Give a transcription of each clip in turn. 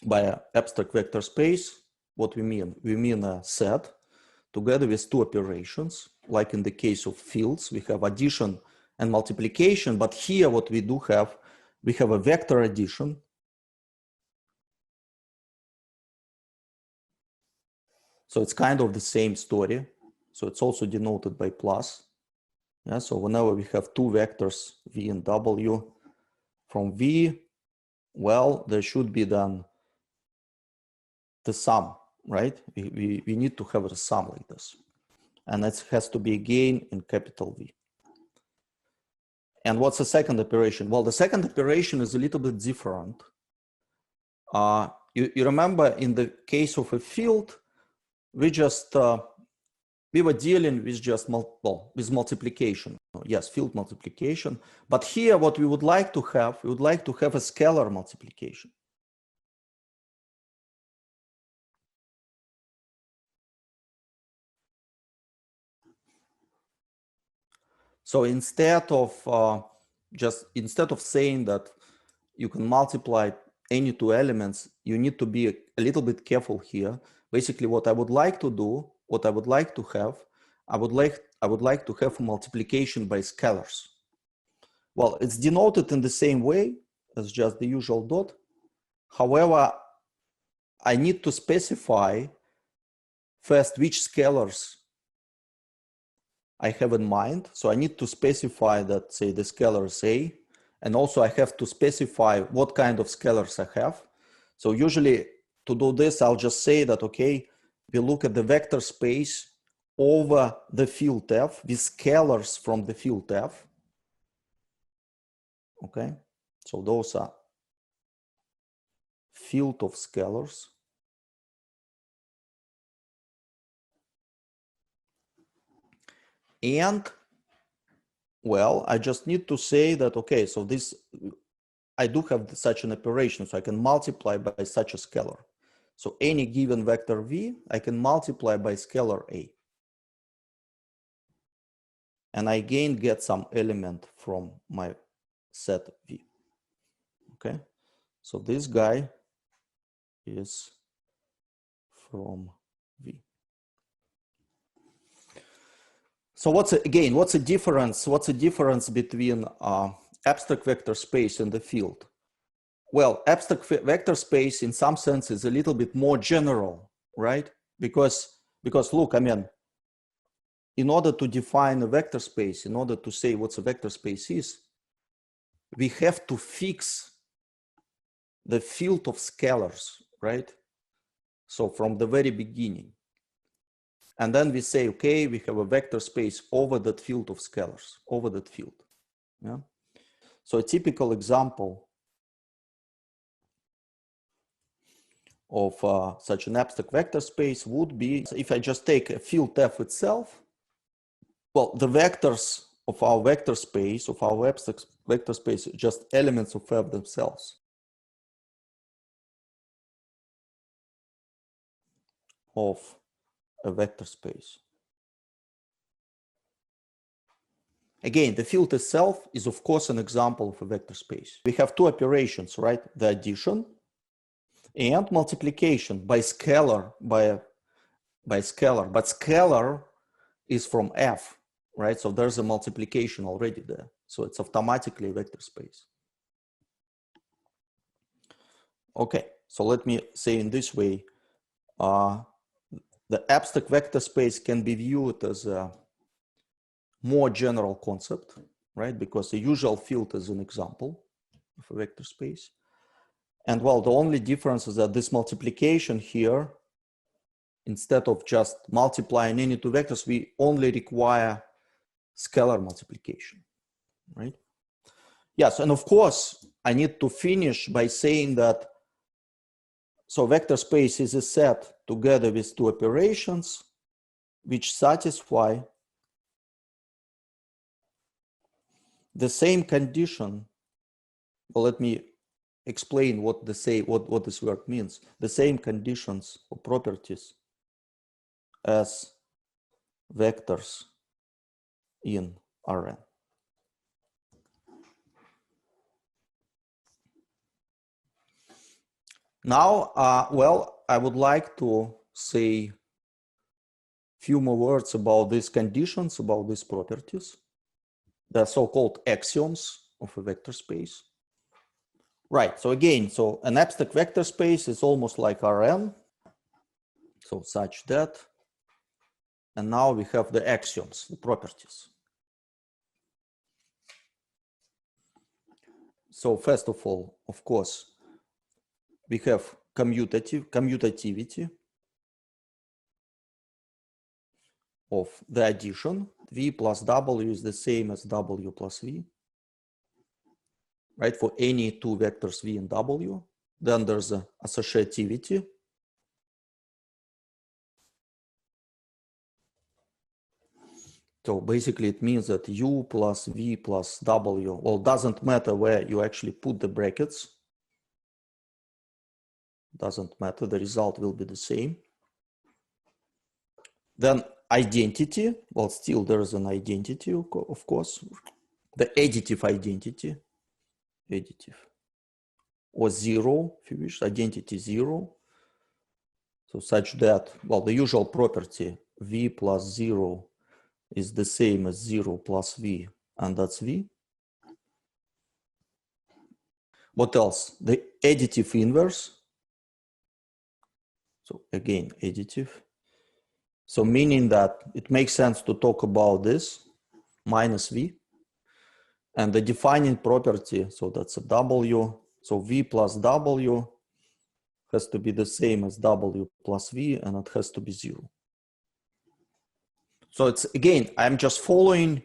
by an abstract vector space, what we mean? We mean a set together with two operations, like in the case of fields, we have addition and multiplication, but here what we do have, we have a vector addition. So it's kind of the same story. So it's also denoted by plus. Yeah, so whenever we have two vectors, v and w, from v, well, there should be then the sum, right? We need to have a sum like this. And it has to be again in capital V. And what's the second operation? Well, the second operation is a little bit different. You remember in the case of a field, we were dealing with just with multiplication. Yes, field multiplication. But here, what we would like to have, we would like to have a scalar multiplication. So instead of saying that you can multiply any two elements, you need to be a little bit careful here. Basically, what I would like to do, what I would like to have, I would like to have a multiplication by scalars. Well, it's denoted in the same way as just the usual dot. However, I need to specify first which scalars I have in mind. So I need to specify that, say, the scalar is A, and also I have to specify what kind of scalars I have. So usually to do this, I'll just say that, okay, we look at the vector space over the field F with scalars from the field F. Okay, so those are field of scalars. And well, I just need to say that, okay, so this, I do have such an operation, so I can multiply by such a scalar. So any given vector V, I can multiply by scalar A. And I again get some element from my set V. Okay, so this guy is from V. So what's the difference? What's the difference between abstract vector space and the field? Well, abstract vector space in some sense is a little bit more general, right? Because look, I mean, in order to define a vector space, in order to say what a vector space is, we have to fix the field of scalars, right? So from the very beginning. And then we say, okay, we have a vector space over that field of scalars, over that field. Yeah. So a typical example of such an abstract vector space would be if I just take a field F itself. Well, the vectors of our vector space, of our abstract vector space, just elements of F themselves. Of a vector space. Again, the field itself is of course an example of a vector space. We have two operations, right? The addition and multiplication by scalar, by scalar, but scalar is from F, right? So there's a multiplication already there. So it's automatically a vector space. Okay, so let me say in this way, the abstract vector space can be viewed as a more general concept, right? Because the usual field is an example of a vector space. And well, the only difference is that this multiplication here, instead of just multiplying any two vectors, we only require scalar multiplication, right? Yes, and of course, I need to finish by saying that, so vector space is a set together with two operations which satisfy the same condition. Well, let me explain what this word means. The same conditions or properties as vectors in Rn. Now, well, I would like to say few more words about these conditions, about these properties, the so-called axioms of a vector space. Right, so again, so an abstract vector space is almost like Rn, so such that, and now we have the axioms, the properties. So first of all, of course, we have commutativity of the addition. V plus W is the same as W plus V, right? For any two vectors V and W. Then there's a associativity. So basically it means that U plus V plus W, well, doesn't matter where you actually put the brackets. Doesn't matter, the result will be the same. Then identity, well, still there is an identity, of course. The additive identity, or zero, if you wish, identity zero. So such that, well, the usual property V plus zero is the same as 0 plus V, and that's V. What else? The additive inverse. So again, additive. So meaning that it makes sense to talk about this minus V. And the defining property, so that's a W. So V plus W has to be the same as W plus V, and it has to be 0. So it's, again, I'm just following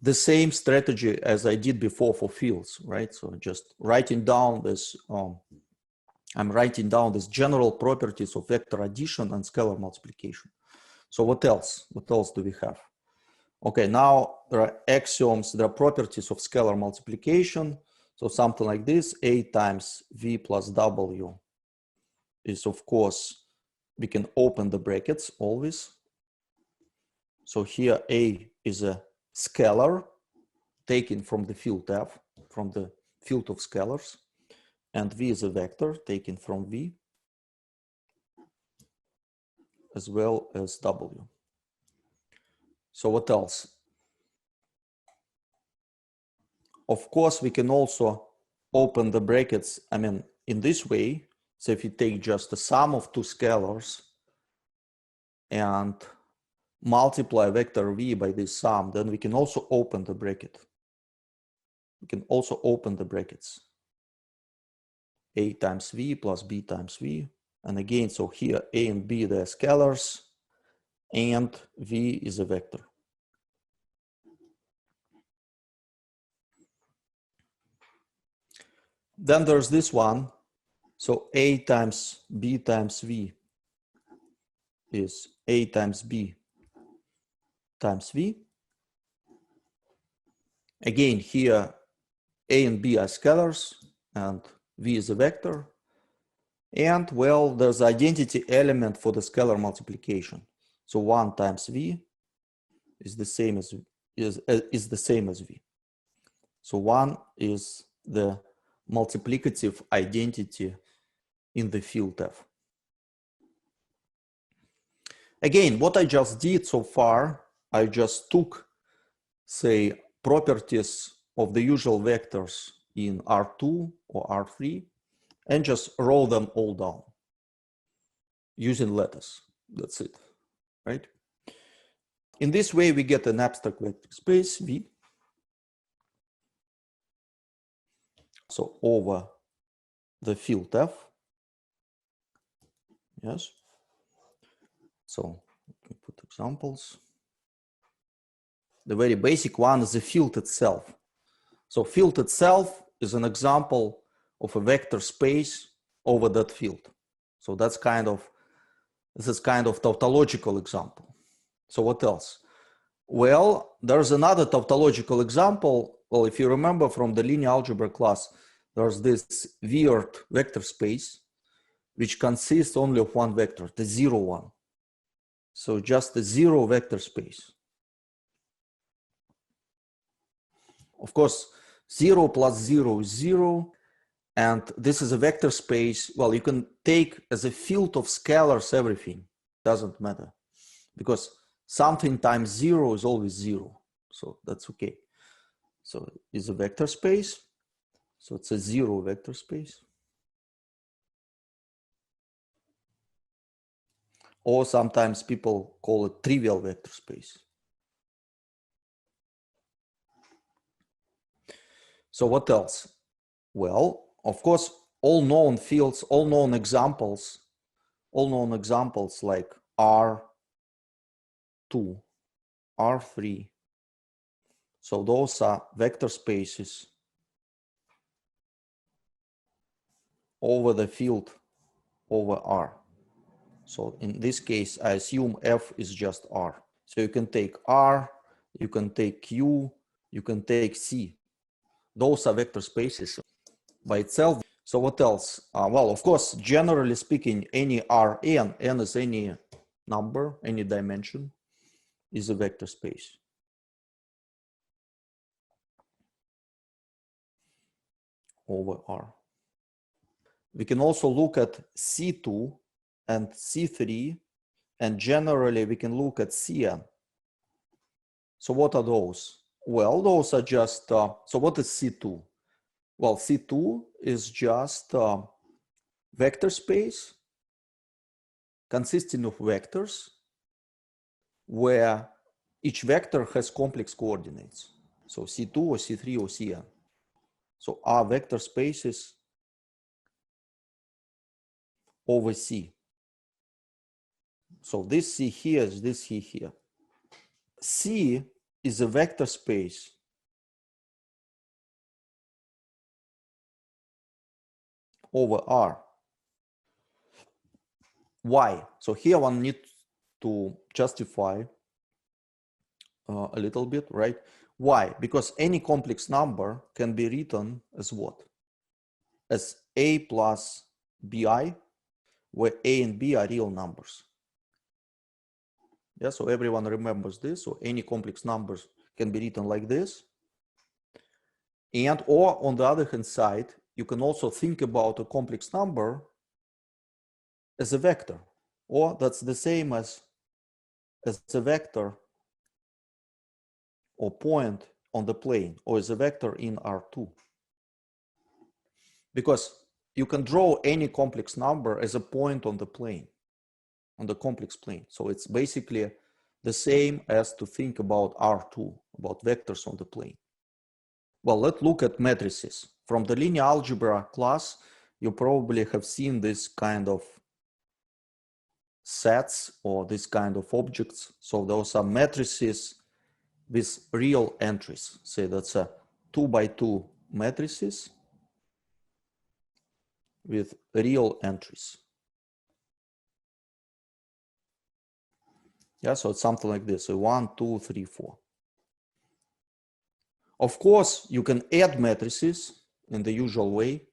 the same strategy as I did before for fields, right? So just writing down this, I'm writing down these general properties of vector addition and scalar multiplication. So what else? What else do we have? Okay, now there are axioms, there are properties of scalar multiplication. So something like this, A times V plus W is, of course, we can open the brackets always. So here A is a scalar taken from the field F, from the field of scalars, and V is a vector taken from V, as well as W. So what else? Of course, we can also open the brackets, I mean, in this way. So if you take just the sum of two scalars and multiply vector V by this sum, then we can also open the bracket. We can also open the brackets. A times V plus B times V. And again, so here A and B, they're scalars, and V is a vector. Then there's this one. So A times B times V is A times B times V. Again, here A and B are scalars, and V is a vector. And well, there's identity element for the scalar multiplication. So 1 times V is the same as V. So 1 is the multiplicative identity in the field F. Again, what I just did so far, I just took, say, properties of the usual vectors in R2 or R3 and just wrote them all down using letters. That's it, right? In this way, we get an abstract vector space V. So over the field F. Yes. So let me put examples. The very basic one is the field itself. So field itself is an example of a vector space over that field. So that's this is kind of tautological example. So what else? Well, there's another tautological example. Well, if you remember from the linear algebra class, there's this weird vector space, which consists only of one vector, the 0, 1. So just a 0 vector space. Of course, 0 plus 0 is 0. And this is a vector space. Well, you can take as a field of scalars everything, doesn't matter, because something times 0 is always 0. So that's okay. So it's a vector space. So it's a 0 vector space. Or sometimes people call it trivial vector space. So what else? Well, of course, all known fields, all known examples like R2, R3. So those are vector spaces over the field over R. So in this case, I assume F is just R. So you can take R, you can take Q, you can take C. Those are vector spaces by itself. So what else? Well, of course, generally speaking, any Rn, n is any number, any dimension, is a vector space. Over R. We can also look at C2 and C3, and generally we can look at Cn. So what are those? Well, those are just, so what is C2? Well, C2 is just vector space consisting of vectors where each vector has complex coordinates. So C2 or C3 or Cn. So are vector spaces over C. So this C here is this C here. C is a vector space over R. Why? So here one needs to justify a little bit, right? Why? Because any complex number can be written as what? As A plus BI, where A and B are real numbers. Yeah, so everyone remembers this. So any complex numbers can be written like this. And or on the other hand side, you can also think about a complex number as a vector, or that's the same as a vector or point on the plane, or as a vector in R2. Because you can draw any complex number as a point on the plane, on the complex plane. So it's basically the same as to think about R2, about vectors on the plane. Well, let's look at matrices. From the linear algebra class, you probably have seen this kind of sets or this kind of objects. So those are matrices with real entries. Say that's a 2 by 2 matrices with real entries. Yeah, so it's something like this. So 1, 2, 3, 4. Of course, you can add matrices in the usual way,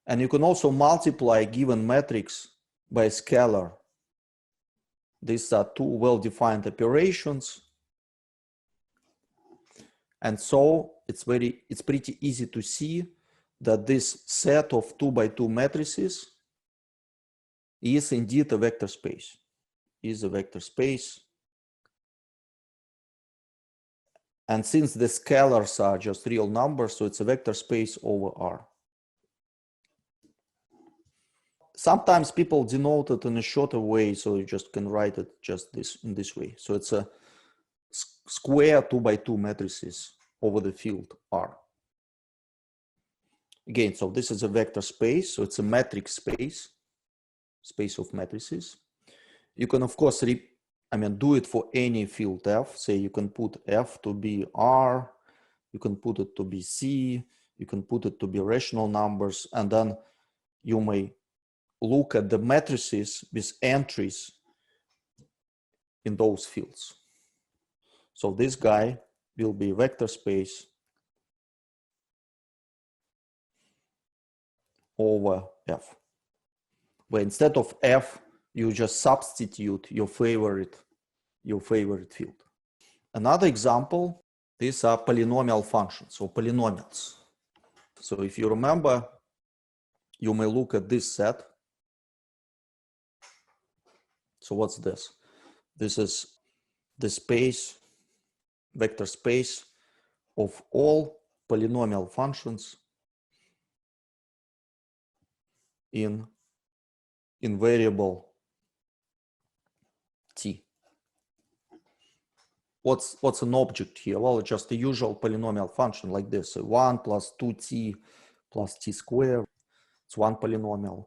and you can also multiply a given matrix by a scalar. These are two well-defined operations. And so it's pretty easy to see that this set of 2 by 2 matrices is indeed a vector space. Is a vector space. And since the scalars are just real numbers, so it's a vector space over R. Sometimes people denote it in a shorter way, so you just can write it just this in this way. So it's a square 2 by 2 matrices over the field R. Again, so this is a vector space, so it's a metric space, space of matrices. You can, of course, do it for any field F. Say you can put F to be R, you can put it to be C, you can put it to be rational numbers, and then you may look at the matrices with entries in those fields. So this guy will be vector space over F, where instead of F, you just substitute your favorite field. Another example, these are polynomial functions or polynomials. So if you remember, you may look at this set. So what's this? This is the space, vector space of all polynomial functions in variable t. What's an object here? Well, it's just a usual polynomial function like this. So 1 plus 2t plus t squared. It's one polynomial.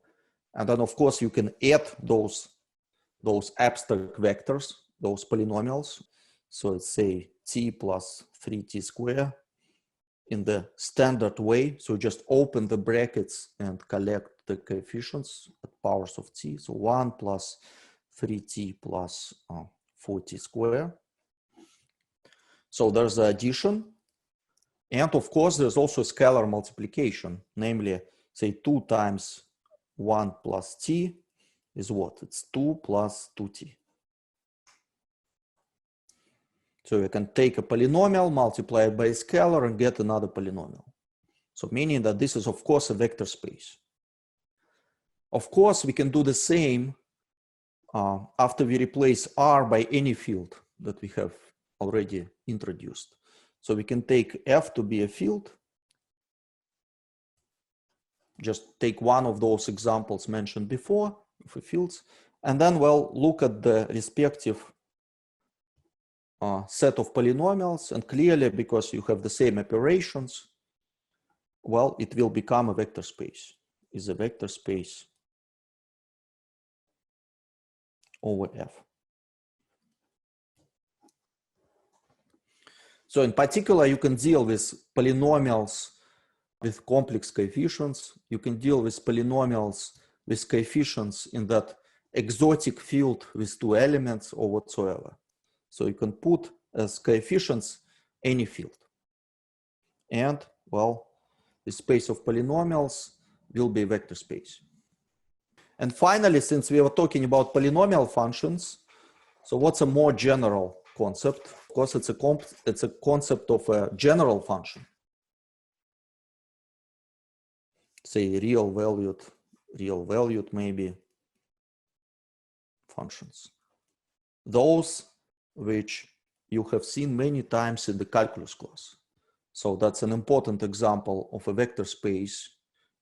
And then, of course, you can add those abstract vectors, those polynomials. So let's say t plus 3t squared in the standard way. So just open the brackets and collect the coefficients at powers of t. So 1 plus 3t plus 4t squared. So there's the addition. And of course, there's also scalar multiplication, namely, say 2 times 1 plus t is what? It's 2 plus 2t. So you can take a polynomial, multiply it by a scalar, and get another polynomial. So meaning that this is, of course, a vector space. Of course, we can do the same after we replace R by any field that we have already introduced. So we can take F to be a field. Just take one of those examples mentioned before for fields, and then, well, look at the respective set of polynomials, and clearly, because you have the same operations, well, it will become a vector space. Is a vector space over F. So in particular, you can deal with polynomials with complex coefficients. You can deal with polynomials with coefficients in that exotic field with 2 elements or whatsoever. So you can put as coefficients any field. And, well, the space of polynomials will be a vector space. And finally, since we were talking about polynomial functions, so what's a more general concept? Of course, it's a concept of a general function. Say real valued maybe functions. Those which you have seen many times in the calculus class. So that's an important example of a vector space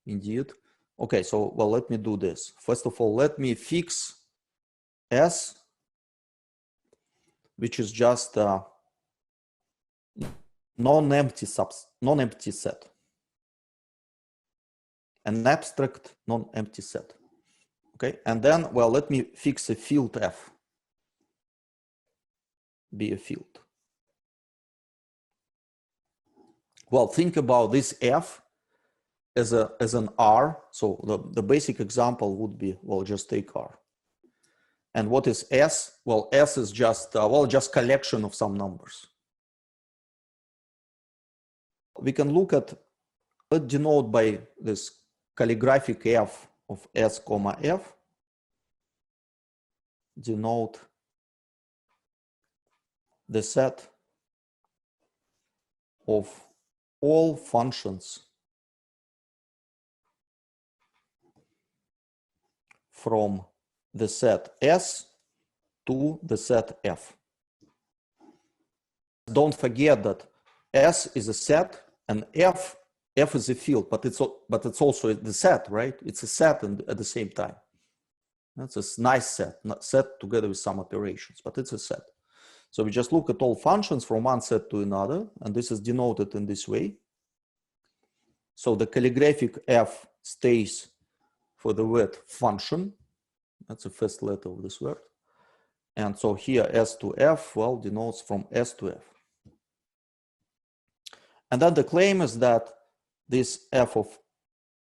indeed. Okay, so, well, let me do this. First of all, let me fix S, which is just a non-empty set. An abstract non-empty set. Okay, and then, well, let me fix a field F. Be a field. Well, think about this F as an R. So the basic example would be, well, just take R. And what is S? Well, S is just, just collection of some numbers. We can look at, let's denote by this calligraphic F of S comma F. Denote the set of all functions from the set S to the set F. Don't forget that S is a set and F is a field, but it's also the set, right? It's a set and at the same time. That's a nice set, not set together with some operations, but it's a set. So we just look at all functions from one set to another, and this is denoted in this way. So the calligraphic F stays for the word function. That's the first letter of this word. And so here S to F, well, denotes from S to F. And then the claim is that this F of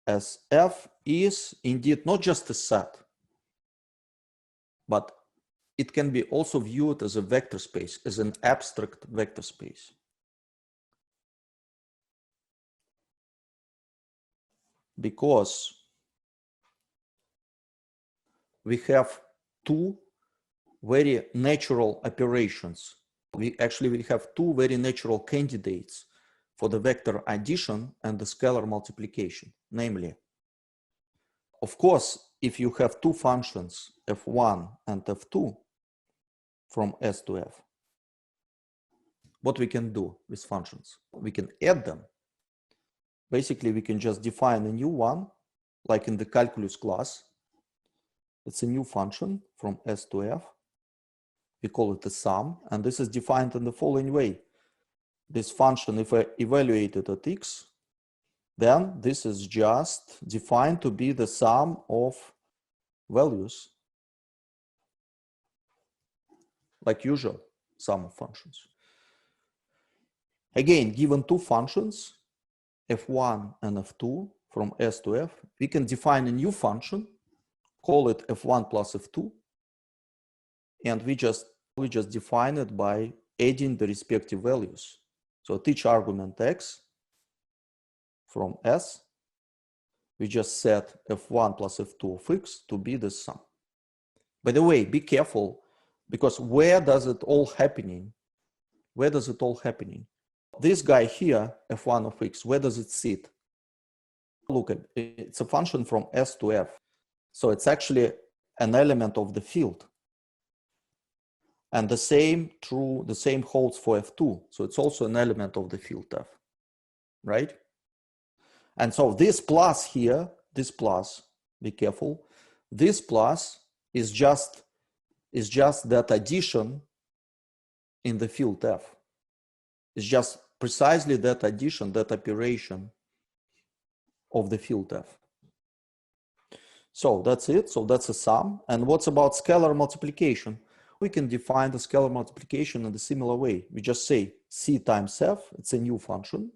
SF is indeed not just a set, but it can be also viewed as a vector space, as an abstract vector space. Because we have two very natural operations. We have two very natural candidates for the vector addition and the scalar multiplication. Namely, of course, if you have two functions, f1 and f2, from S to F, what we can do with functions? We can add them. Basically, we can just define a new one, like in the calculus class. It's a new function from S to F. We call it a sum, and this is defined in the following way. This function, if I evaluate it at x, then this is just defined to be the sum of values, like usual sum of functions. Again, given two functions, f1 and f2 from S to F, we can define a new function, call it f1 plus f2, and we just define it by adding the respective values. So at each argument x from S, we just set f1 plus f2 of x to be the sum. By the way, be careful, because where does it all happening? Where does it all happening? This guy here, f1 of x, where does it sit? Look at it, it's a function from S to F. So it's actually an element of the field. And the same holds for f2. So it's also an element of the field F, right? And so this plus here, this plus, be careful, this plus is just that addition in the field F. It's just precisely that addition, that operation of the field F. So that's it. So that's a sum. And what's about scalar multiplication? We can define the scalar multiplication in a similar way. We just say C times F, it's a new function.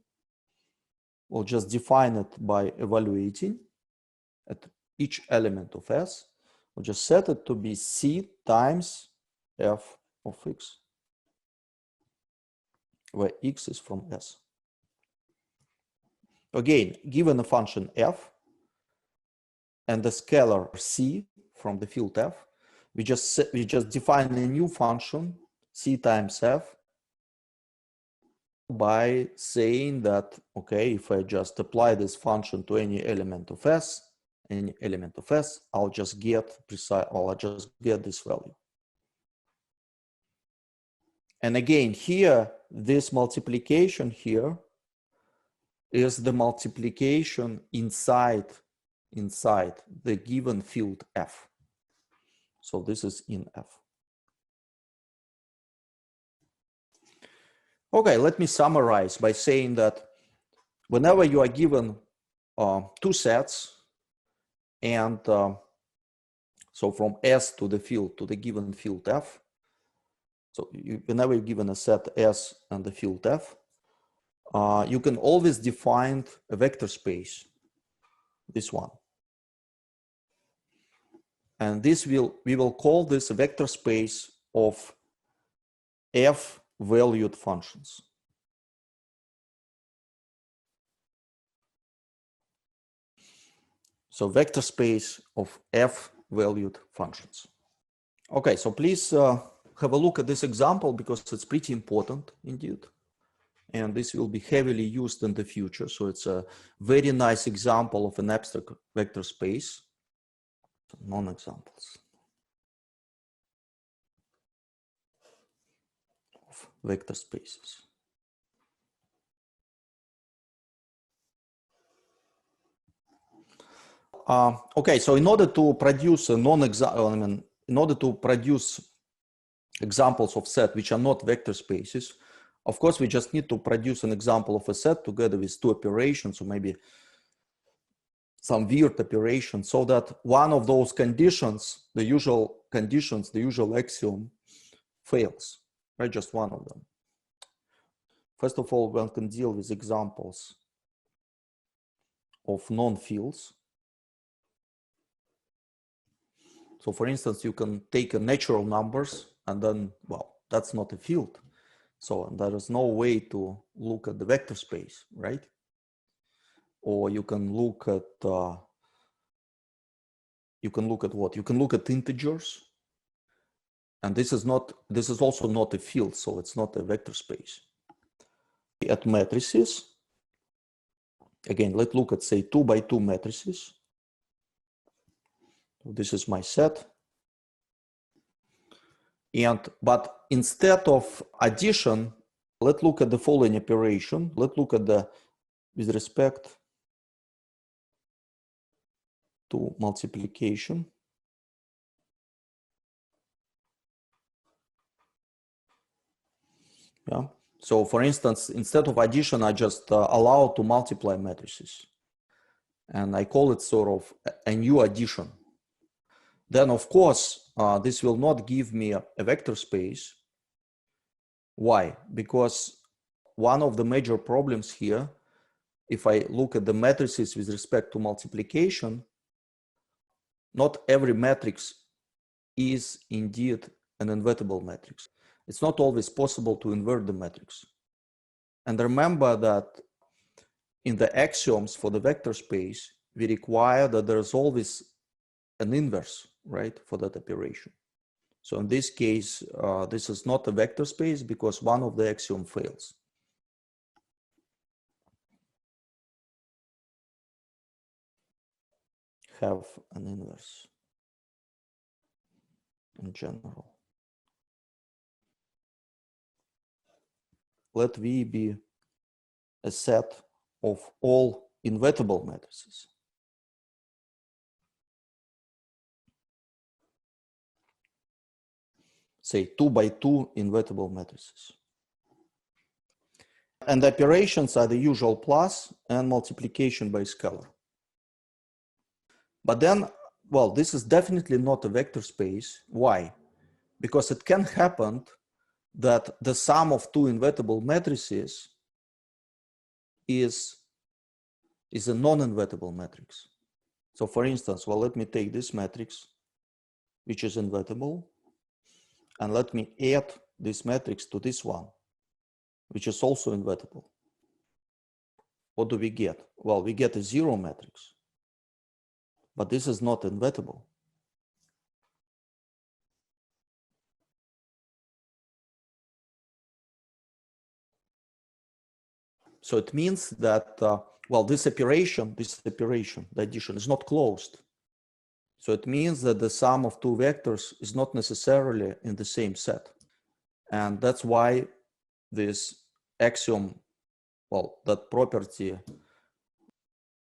We'll just define it by evaluating at each element of S. We'll just set it to be C times F of X, where X is from S. Again, given a function F and the scalar C from the field F, we just define a new function C times F by saying that, okay, if I just apply this function to any element of S, I'll just get this value. And again, here, this multiplication here is the multiplication inside the given field F. So this is in F. Okay, let me summarize by saying that whenever you are given two sets, and so from S to the field, to the given field F, so whenever you're given a set S and the field F, you can always define a vector space, this one. And we will call this a vector space of F-valued functions. So vector space of F-valued functions. Okay, so please have a look at this example, because it's pretty important indeed. And this will be heavily used in the future. So it's a very nice example of an abstract vector space. Non-examples of vector spaces. Okay, so in order to produce a in order to produce examples of set which are not vector spaces, of course, we just need to produce an example of a set together with two operations, or maybe some weird operations, so that one of those conditions, the usual conditions, the usual axiom, fails, right? Just one of them. First of all, one can deal with examples of non-fields. So for instance, you can take a natural numbers and then, well, that's not a field. So there is no way to look at the vector space, right? Or you can look at what? You can look at integers. And this is also not a field, so it's not a vector space. At matrices, again, let's look at, say, 2 by 2 matrices. This is my set. But instead of addition, let's look at the following operation. Let's look at the with respect to multiplication. Yeah. So for instance, instead of addition, I just allow to multiply matrices. And I call it sort of a new addition. Then of course, this will not give me a vector space. Why? Because one of the major problems here, if I look at the matrices with respect to multiplication, not every matrix is indeed an invertible matrix. It's not always possible to invert the matrix. And remember that in the axioms for the vector space, we require that there's always an inverse, right, for that operation. So in this case, this is not a vector space because one of the axiom fails. Have an inverse in general. Let V be a set of all invertible matrices. Say 2 by 2 invertible matrices. And the operations are the usual plus and multiplication by scalar. But then, well, this is definitely not a vector space. Why? Because it can happen that the sum of two invertible matrices is a non-invertible matrix. So for instance, well, let me take this matrix, which is invertible, and let me add this matrix to this one, which is also invertible. What do we get? Well, we get a zero matrix, but this is not invertible. So it means that, well, this operation, the addition is not closed. So it means that the sum of two vectors is not necessarily in the same set. And that's why this axiom, well, that property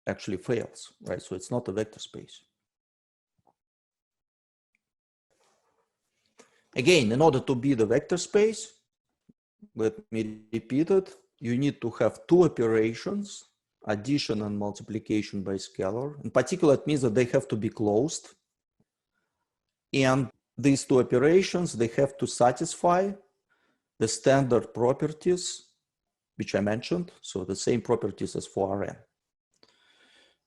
actually fails, right? So it's not a vector space. Again, in order to be the vector space, let me repeat it, you need to have two operations, addition and multiplication by scalar. In particular, it means that they have to be closed. And these two operations, they have to satisfy the standard properties, which I mentioned. So the same properties as for Rn.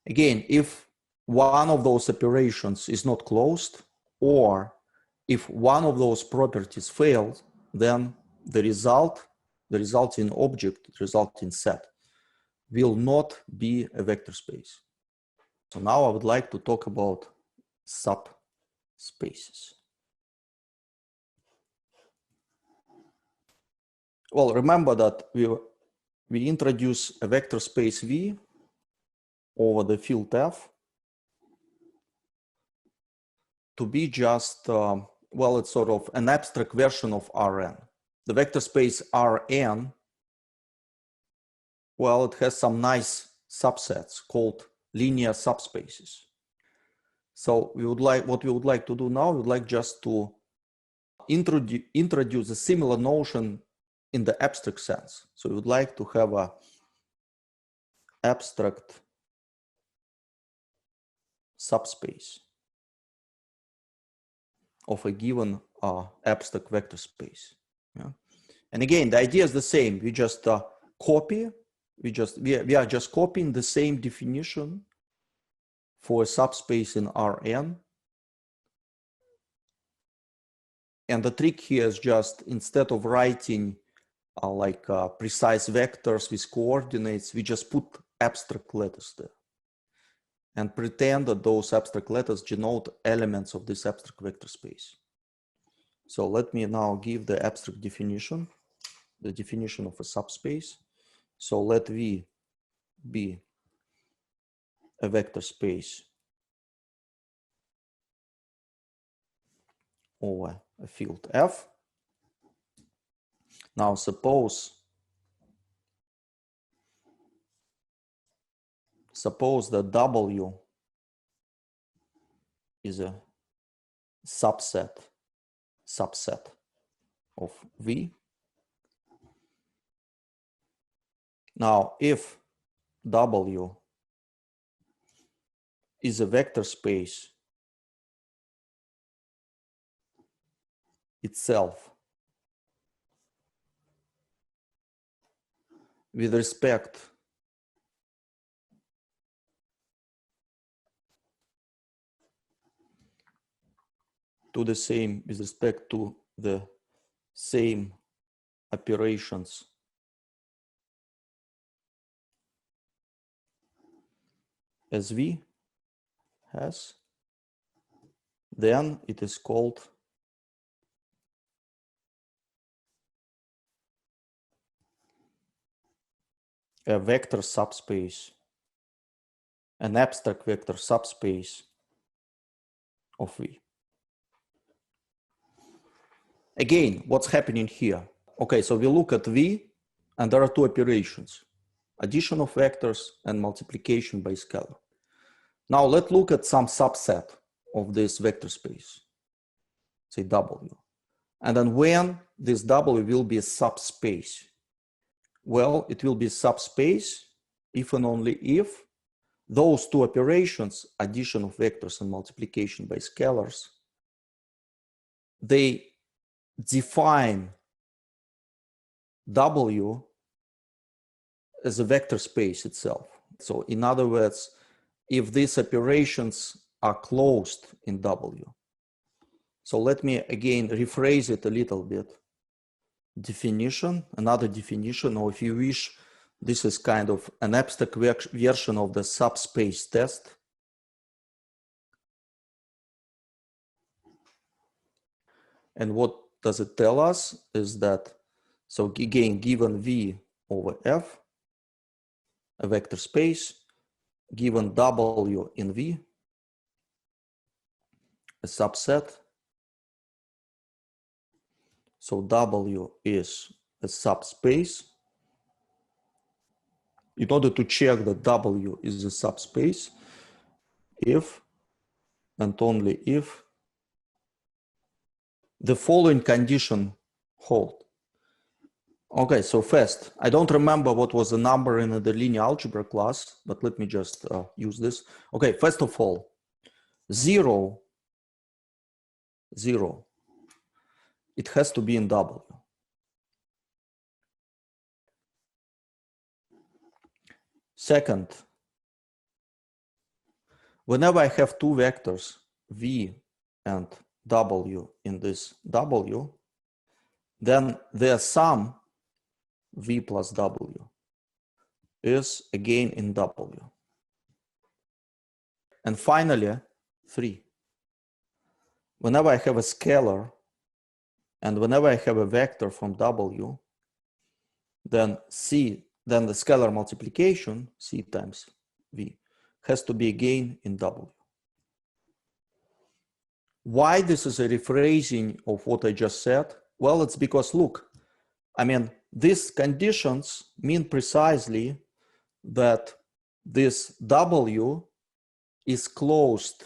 Again, if one of those operations is not closed, or if one of those properties fails, then the resulting object, the resulting set, will not be a vector space. So now I would like to talk about subspaces. Well, remember that we introduce a vector space V over the field F to be just, well, it's sort of an abstract version of Rn. The vector space Rn, well, it has some nice subsets called linear subspaces. So what we would like to do now, we would like just to introduce a similar notion in the abstract sense. So we would like to have a abstract subspace of a given abstract vector space. Yeah? And again, the idea is the same. We just copy. We are just copying the same definition for a subspace in Rn. And the trick here is just instead of writing precise vectors with coordinates, we just put abstract letters there and pretend that those abstract letters denote elements of this abstract vector space. So let me now give the abstract definition, the definition of a subspace. So let V be a vector space over a field F. Now suppose that W is a subset of V. Now, if W is a vector space itself with respect to the same, with respect to the same operations as V has, then it is called a vector subspace, an abstract vector subspace of V. Again, what's happening here? Okay, so we look at V and there are two operations, addition of vectors and multiplication by scalar. Now let's look at some subset of this vector space, say W. And then when this W will be a subspace? Well, it will be a subspace if and only if those two operations, addition of vectors and multiplication by scalars, they define W as a vector space itself. So in other words, if these operations are closed in W. So let me again rephrase it a little bit. Definition, another definition, or if you wish, this is kind of an abstract version of the subspace test. And what does it tell us is that, so again, given V over F, a vector space, given W in V, a subset. So W is a subspace. In order to check that W is a subspace, if and only if the following condition hold. Okay, so first, I don't remember what was the number in the linear algebra class, but let me just use this. Okay, first of all, 0, it has to be in W. Second, whenever I have two vectors, V and W in this W, then their sum, V plus W, is again in W. And finally, 3. Whenever I have a scalar and whenever I have a vector from W, then then the scalar multiplication, C times V, has to be again in W. Why this is a rephrasing of what I just said? Well, it's because, look, I mean, these conditions mean precisely that this W is closed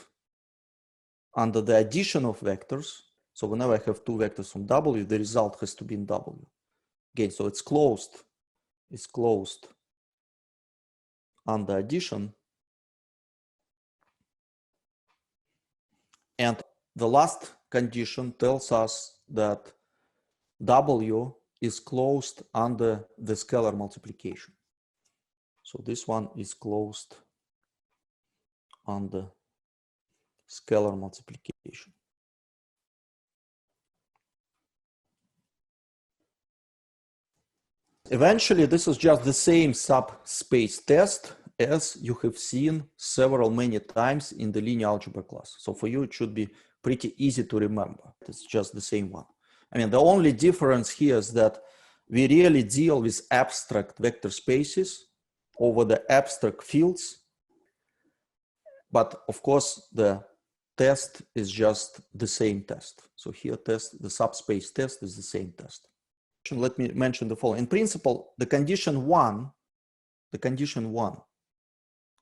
under the addition of vectors. So whenever I have two vectors from W, the result has to be in W. Again, so it's closed under addition. And the last condition tells us that W is closed under the scalar multiplication. So this one is closed under scalar multiplication. Eventually, this is just the same subspace test as you have seen many times in the linear algebra class. So for you, it should be pretty easy to remember. It's just the same one. I mean, the only difference here is that we really deal with abstract vector spaces over the abstract fields. But of course, the test is just the same test. So here test, the subspace test is the same test. Let me mention the following. In principle, the condition one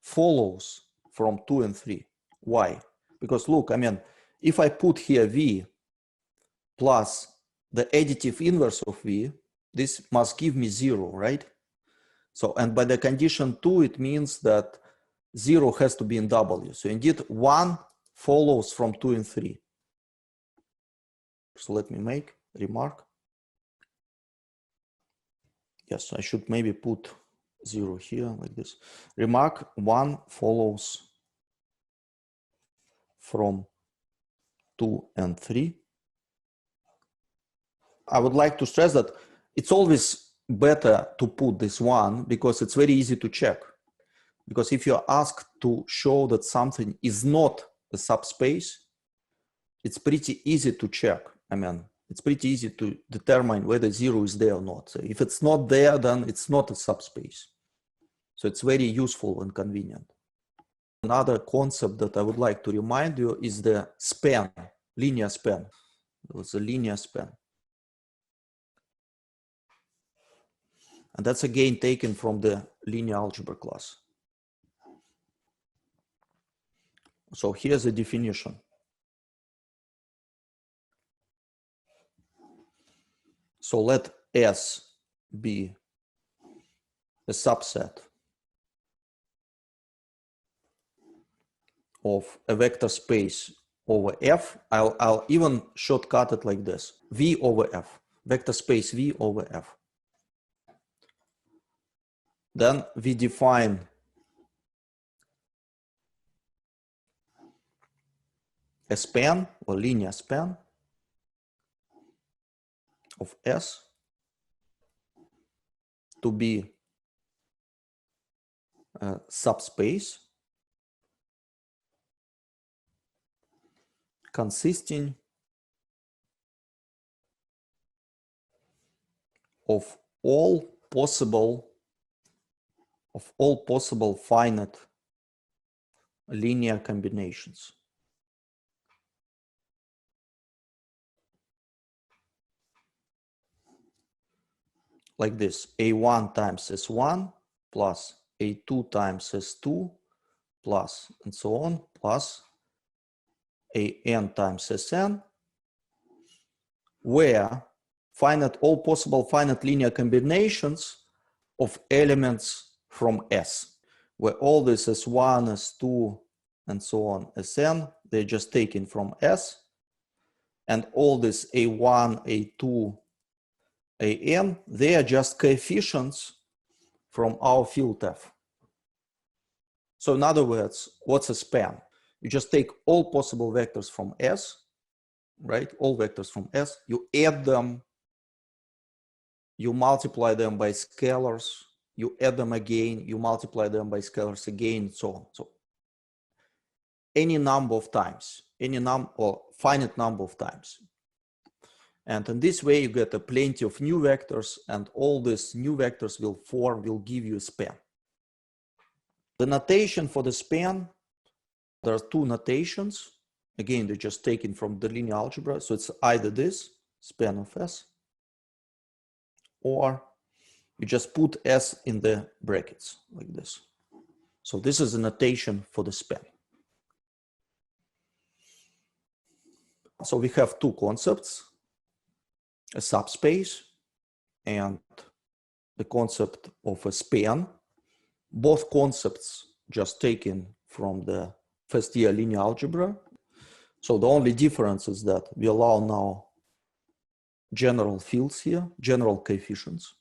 follows from 2 and 3. Why? Because look, I mean, if I put here V plus the additive inverse of V, this must give me 0, right? So, and by the condition 2, it means that 0 has to be in W. So indeed, 1 follows from 2 and 3. So let me make a remark. Yes, I should maybe put 0 here like this. Remark 1 follows from 2 and 3. I would like to stress that it's always better to put this 1 because it's very easy to check. Because if you're asked to show that something is not a subspace, it's pretty easy to check. I mean, it's pretty easy to determine whether 0 is there or not. So if it's not there, then it's not a subspace. So it's very useful and convenient. Another concept that I would like to remind you is the span, linear span. It's a linear span. And that's again taken from the linear algebra class. So here's the definition. So let S be a subset of a vector space over F. I'll even shortcut it like this. V over F, vector space V over F. Then we define a span or linear span of S to be a subspace consisting of all possible finite linear combinations. Like this, A1 times S1 plus A2 times S2 plus and so on plus AN times Sn, where all possible finite linear combinations of elements from S, where all this S1, S2, and so on, Sn, they're just taken from S, and all this A1, A2, AN, they are just coefficients from our field F. So in other words, what's a span? You just take all possible vectors from S, right? All vectors from S, you add them, you multiply them by scalars, you add them again, you multiply them by scalars again, and so on. So any number of times, or finite number of times. And in this way, you get a plenty of new vectors, and all these new vectors will give you a span. The notation for the span, there are two notations. Again, they're just taken from the linear algebra. So it's either this, span of S, or you just put S in the brackets like this. So this is a notation for the span. So we have two concepts, a subspace and the concept of a span. Both concepts just taken from the first year linear algebra. So the only difference is that we allow now general fields here, general coefficients.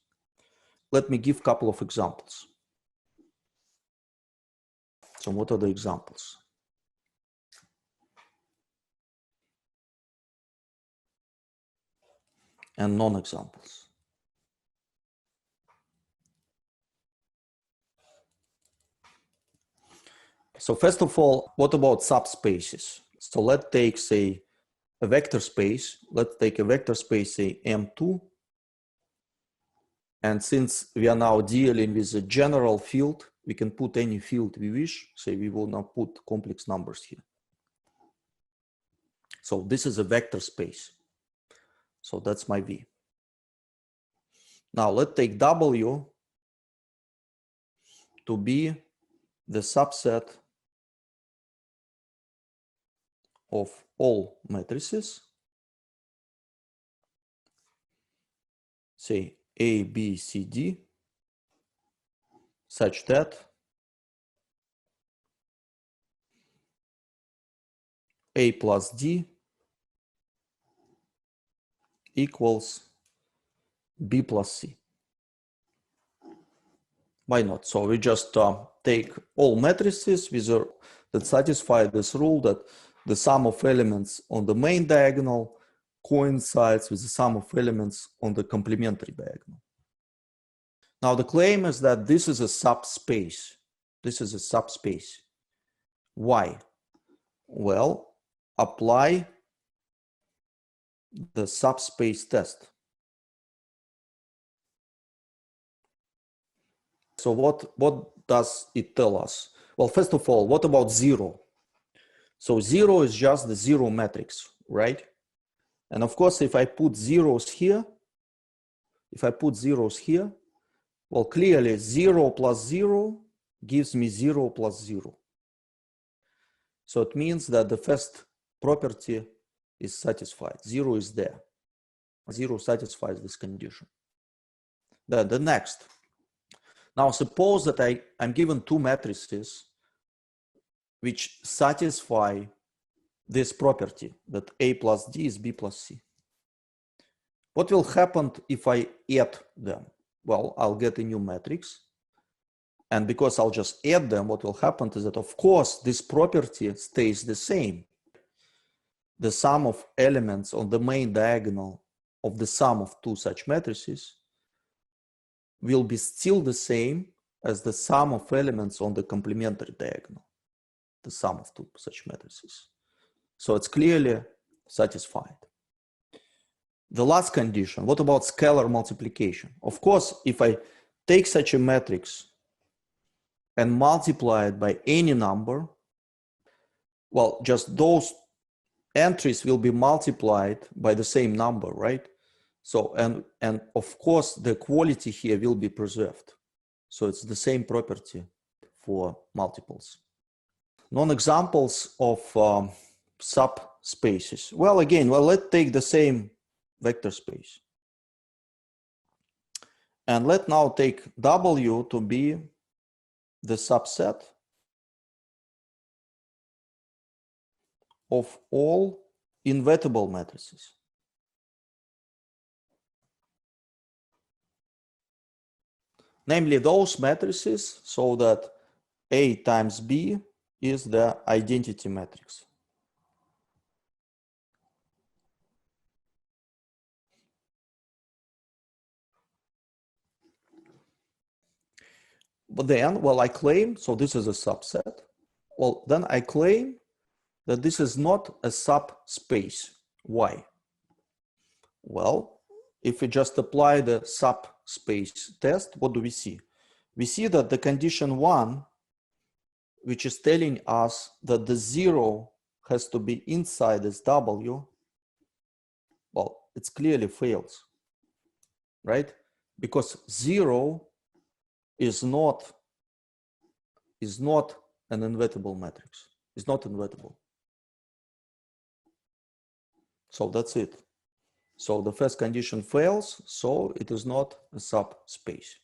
Let me give a couple of examples. So what are the examples? And non-examples. So first of all, what about subspaces? So let's take, say, a vector space. Let's take a vector space, say, M2. And since we are now dealing with a general field, we can put any field we wish. Say we will now put complex numbers here. So this is a vector space. So that's my V. Now let's take W to be the subset of all matrices, say A, B, C, D, such that A plus D equals B plus C. Why not? So we just take all matrices that satisfy this rule that the sum of elements on the main diagonal coincides with the sum of elements on the complementary diagonal. Now the claim is that this is a subspace. This is a subspace. Why? Well, apply the subspace test. So what does it tell us? Well, first of all, what about zero? So zero is just the zero matrix, right? And of course, if I put zeros here, well, clearly 0 plus 0 gives me 0 plus 0. So it means that the first property is satisfied. 0 is there. 0 satisfies this condition. Then the next. Now suppose that I'm given two matrices which satisfy this property that A plus D is B plus C. What will happen if I add them? Well, I'll get a new matrix. And because I'll just add them, what will happen is that, of course, this property stays the same. The sum of elements on the main diagonal of the sum of two such matrices will be still the same as the sum of elements on the complementary diagonal, the sum of two such matrices. So it's clearly satisfied. The last condition, what about scalar multiplication? Of course, if I take such a matrix and multiply it by any number, well, just those entries will be multiplied by the same number, right? So, and of course, the quality here will be preserved. So it's the same property for multiples. Non-examples of subspaces. Well, again, let's take the same vector space. And let's now take W to be the subset of all invertible matrices. Namely, those matrices so that A times B is the identity matrix. But then, well, I claim, so this is a subset. Well, then I claim that this is not a subspace. Why? Well, if we just apply the subspace test, what do we see? We see that the condition 1, which is telling us that the 0 has to be inside this W, well, it clearly fails, right? Because 0 is not an invertible matrix. It's not invertible. So that's it. So the first condition fails, so it is not a subspace.